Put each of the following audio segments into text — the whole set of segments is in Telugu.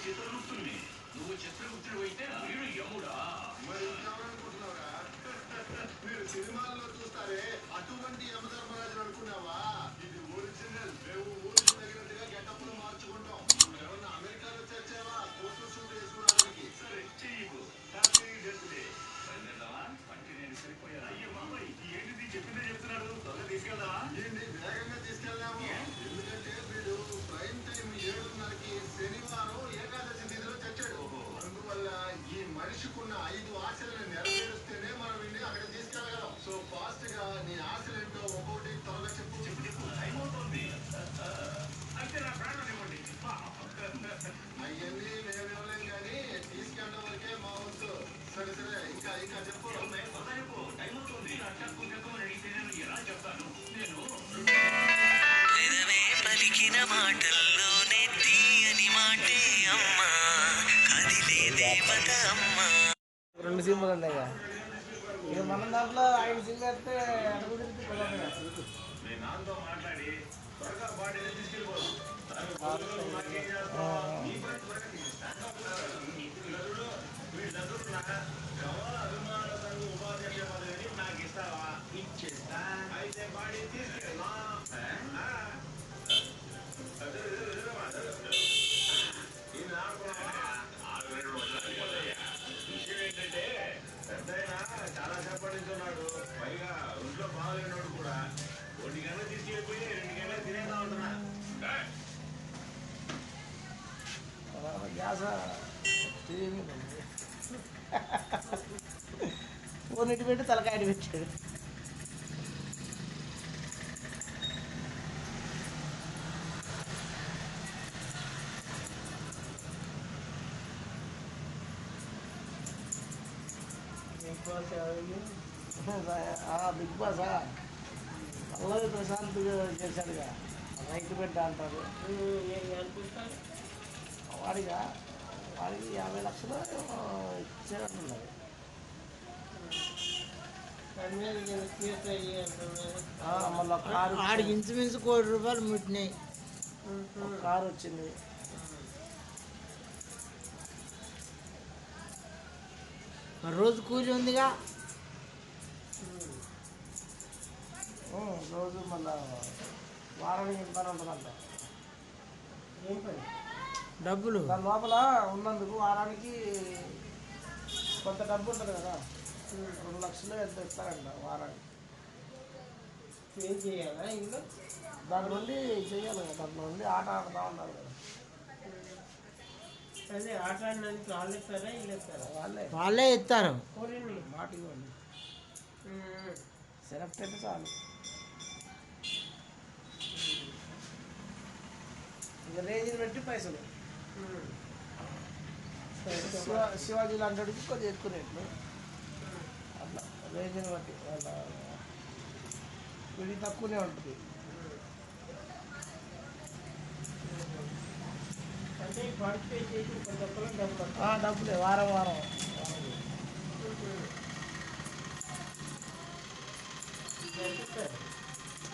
చిత్రగుప్తుడిని. నువ్వు చిత్రగుప్తుడు అయితే వీడు యముడా. మరి ఇంకెవరనుకుంటున్నావురా? మీరు సినిమాల్లో చూస్తారే అటువంటి యమధర్మరాజు అనుకున్నావా? ఇది ఒరిజినల్. మేము ఊరికి తగినట్టుగా గెటప్లు మార్చుకుంటాం. నువ్వేమన్నా అమెరికాలో చచ్చావా? ఫోటో షూట్ వేసుకోవడానికి. సరే చెయ్యకు. Happy death day. బయలుదేరదామా? అంటే నేను సరిపోయాను. అయ్యో బాబాయ్, ఏంటిది చెప్పిందే చెప్తున్నాడు. త్వరగా తీసుకెళ్దామా? ఏంటి వేగంగా తీసుకెళ్దాము? ఎందుకంటే వీడు ప్రైమ్ టైం 7:30కి శనివారం ఏకాదశి తిథిలో చచ్చాడు. అందువల్ల ఈ మనిషికున్న 5 ఆశలను నెరవేరుస్తేనే మనం వీడిని అక్కడ తీసుకెళ్ళగలం. సో ఫాస్ట్ గా నీ ఆశలేంటో ఒక్కొక్కటి త్వరగా చెప్పు. చెప్పు టైం అవుతుంది. అయితే నా ప్రాణం ఇవ్వండి. అవన్నీ మేము ఇవ్వలేం కానీ తీసుకెళ్ళడం వరకే మా వంతు. సరే సరే ఇంకా ఇంకా చెప్పు. టైం అవుతుంది. చెప్పు చెప్పమని అడిగితే నేను ఎలా చెప్తాను? నేను పలికిన మాటల్లోనే తీయని మాటే అమ్మా కదిలే దేవత అమ్మా. 2 సినిమాలు ఉన్నాయి ఇక మన దాంట్లో 5 సినిమా వేస్తే అనుకుంటుంది నేను నాతో మాట్లాడి త్వరగా బాడీ తీసుకెళ్ళిపోదాం. అభిమాన సంఘ ఉపాధ్యక్ష పదవిని నాకు ఇస్తావా? ఇచ్చేస్తా. అయితే బాడీ తీసుకెళ్ళా. విషయం ఏంటంటే పెద్దయినా చాలా సేపటి నుంచి ఉన్నాడు. పైగా ఒంట్లో బాగాలేనాడు కూడా. 1 గంటలు తీసుకెళ్ళిపోయి 2 గంటలు తినేద్దాం అంటున్నా. గ్యాస్ ఫోన్ ఇటు పెట్టి తలకాయని పెట్టాడు. బిగ్ బాస్ అల్లరి ప్రశాంత్ చేశాడుగా రైతు బిడ్డ అంటారు. వాడికి 50 లక్షలు ఇచ్చారన్నారు. మళ్ళీ కారు ఆడికి ఇంచుమించు ₹1 కోటి ముట్టినాయి. కారు వచ్చింది. రోజు కూలి ఉందిగా. రోజు మళ్ళా వారానికి ఇబ్బంది ఉంటుందంట. డబ్బులు దాని లోపల ఉన్నందుకు వారానికి కొంత డబ్బు ఉంటుంది కదా, 2 లక్షలు ఎంత ఇస్తారంట వారానికి. ఏం చేయాలా ఇంకా? దాని నుండి చెయ్యాలి కదా, దాంట్లో నుండి ఆట ఆడుతూ ఉంటారు కదా. అదే ఆట ఆడడానికి వాళ్ళు ఇస్తారా వీళ్ళు ఇస్తారా? వాళ్ళే ఇస్తారు. మాట ఇవ్వండి, సెలెక్ట్ అయితే చాలు. ఇంకా రేంజ్ని బట్టి పైసలు. శివాజీ లాంటి కొద్దిగా ఎక్కువ రేట్లు అట్లా రేంజ్ని బట్టి వాళ్ళ వీడి తక్కువనే ఉంటుంది. డబ్బులే వారం వారం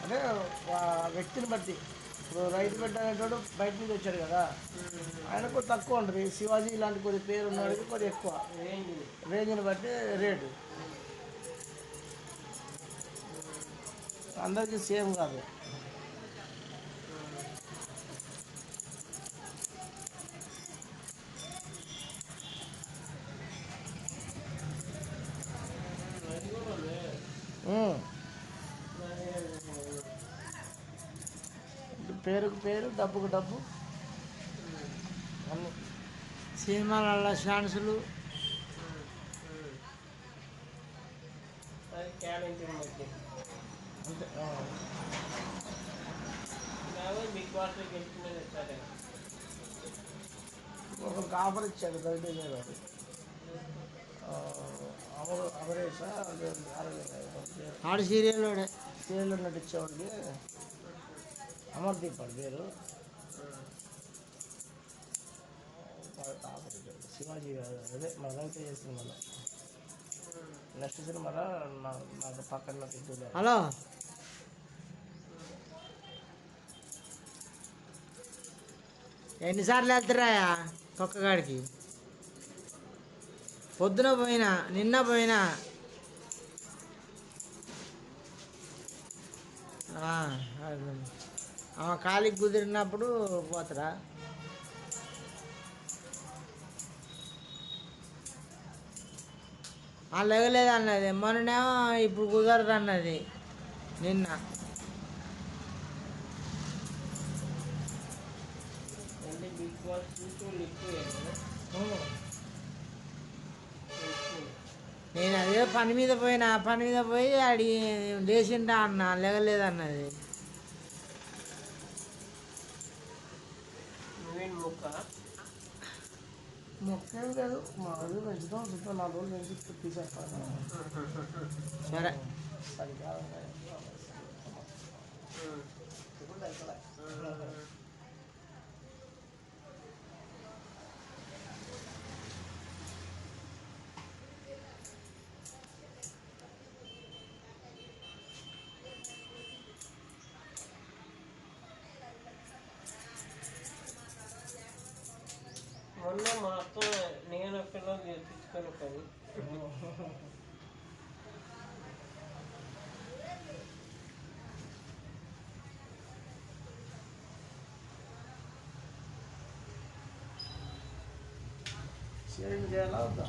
అదే వ్యక్తిని బట్టి. ఇప్పుడు రైతు బిడ్డ అనేటోడు బయట నుంచి వచ్చాడు కదా, ఆయనకు తక్కువ ఉంటుంది. శివాజీ ఇలాంటి కొద్ది పేరు ఉన్నవాడికి కొద్దిగా ఎక్కువ. రేంజ్ని బట్టి రేటు అందరికీ సేమ్ కాదు. పేరుకు పేరు, డబ్బుకు డబ్బు అన్నీ. సినిమాలలో ఛాన్సులు అంతే. బిగ్ బాస్ ఒకరికి ఆఫర్ ఇచ్చాడు రైతు మీద. అమరేష్ ఆడు సీరియల్లోనే సీరియల్లో నటించేవాడికి అమర్దీప్ వాడి పేరు. ఆఫర్ ఇచ్చాడు శివాజీ అదే మన రైతు చేస్తుంది. మళ్ళీ నెక్స్ట్ సినిమాలో నాకు పక్కన నటించలేదు. హలో ఎన్నిసార్లు వెళ్తారా? తొక్కగాడికి పొద్దున పోయినా నిన్న పోయినా ఆమె ఖాళీకి కుదిరినప్పుడు పోతారా. లేగలేదు అన్నది మొన్ననేమో ఇప్పుడు కుదరదు అన్నది నిన్న. బిగ్ బాస్ నేను అదే పని మీద పోయి అడిగి లేచిండా అన్న లేగలేదు అన్నది. మొక్కేం లేదు, మా ఊరు పెంచుతాం, చుట్టూ 4 రోజులు పెంచి తీసేస్తాను. సరే చలికాలంగా మొన్న మా అత్త నేను పిల్లలు తెప్పించుకొని పని షేరింగ్ చేయాలా వద్దా?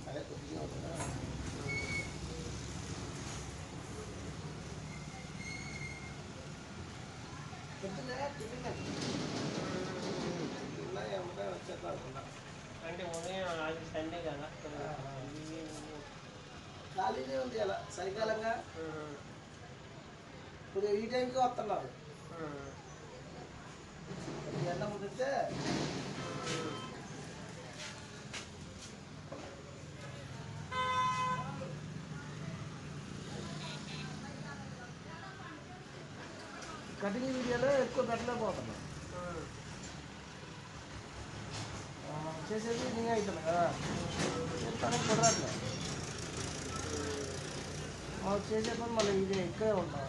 అదే కొద్దిగా అవుతుందా? అంటే ఉదయం అది సండే కదా ఖాళీనే ఉంది అలా చలికాలంగా. ఇప్పుడు ఈ టైంకి వస్తున్నారు, ఎండ ముదిరితే కటింగ్ వీడియోలో ఎక్కువ పెట్టలేకపోతున్నాం. చేసేది నేను అవుతున్నా కదా, చేస్తాను కుదరట్లే. మాకు చేసే పని మళ్ళీ ఇది ఇక్కడే ఉంటాం.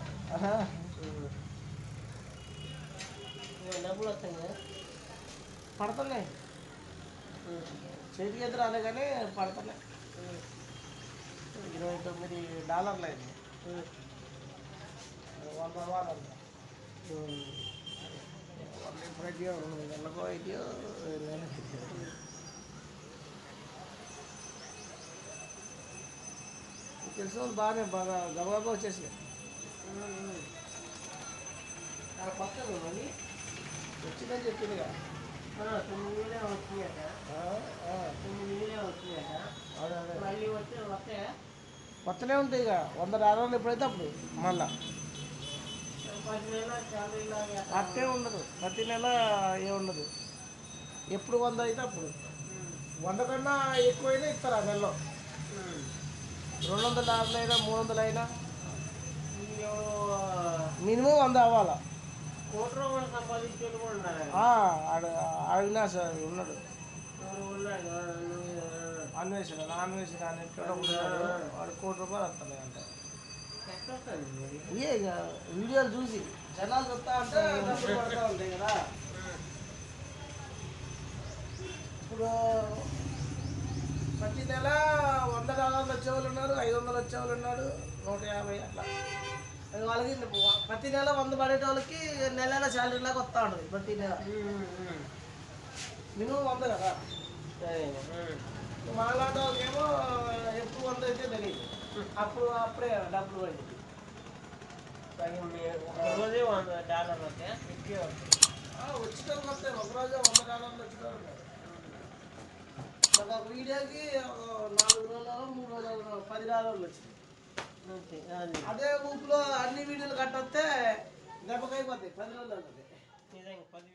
డబ్బులు వస్తాయి పడుతున్నాయి, చేతికి ఎదురు రాలే కానీ పడుతున్నాయి. $29 అయింది, 100 వారాలు. వాళ్ళు ఎప్పుడైతే 2 నెలలకు అయితే తెలిసిన వాళ్ళు బాగా గబగబా వచ్చేసి పక్కన మళ్ళీ వచ్చిందని చెప్పింది కదా. 9,000 వచ్చినాయట, 9,000 వచ్చినాయట. మళ్ళీ వచ్చి వస్తాయా? వస్తూనే ఉంటాయి ఇక $100 ఎప్పుడైతే అప్పుడు మళ్ళా 10 నెలల శాలరీ అట్టే ఉండదు, ప్రతి నెల ఉండదు. ఎప్పుడు 100 అయితే అప్పుడు 100 కన్నా ఎక్కువైనా ఇస్తారు ఆ నెలలో. 250 అయినా 300 అయినా మినిమం 100 అవ్వాలా. కోటి రూపాయలు సంపాదించేది కూడా ఉన్నారు. అవినాష్ ఉన్నాడు, ఉన్నాడు అన్వేషణ అనేటువంటి ఉన్నాడు, వాడు ₹1 కోటి వస్తున్నాయి అంటే. ఇక వీడియోలు చూసి జనాలు చెప్తా అంటే డబ్బులు పడుతూ ఉంటాయి కదా. ఇప్పుడు ప్రతి నెల $100 వచ్చేవాళ్ళు ఉన్నారు, 500 వచ్చేవాళ్ళు ఉన్నాడు, 150 అట్లా. అది వాళ్ళకి ప్రతి నెల 100 పడేటోళ్ళకి నెల శాలరీ లాగా వస్తూ ఉంటుంది. ప్రతి నెల మినిమం 100 కదా. మాలాంటి వాళ్ళకేమో ఎప్పుడు 100 అయితే తెలియదు, అప్పుడే డబ్బులు పడింది. రోజే $100 వస్తాయి, వచ్చేటప్పుడు వస్తాయి. ఒకరోజు $100 వచ్చేటప్పుడు ఒక వీడియోకి 4 రోజులు 3 రోజులు $10 వచ్చింది. అదే ఊపులో అన్ని వీడియోలు కట్టొస్తే దెబ్బకైపోతాయి, 10 రోజులు అవుతుంది. నిజంగా 10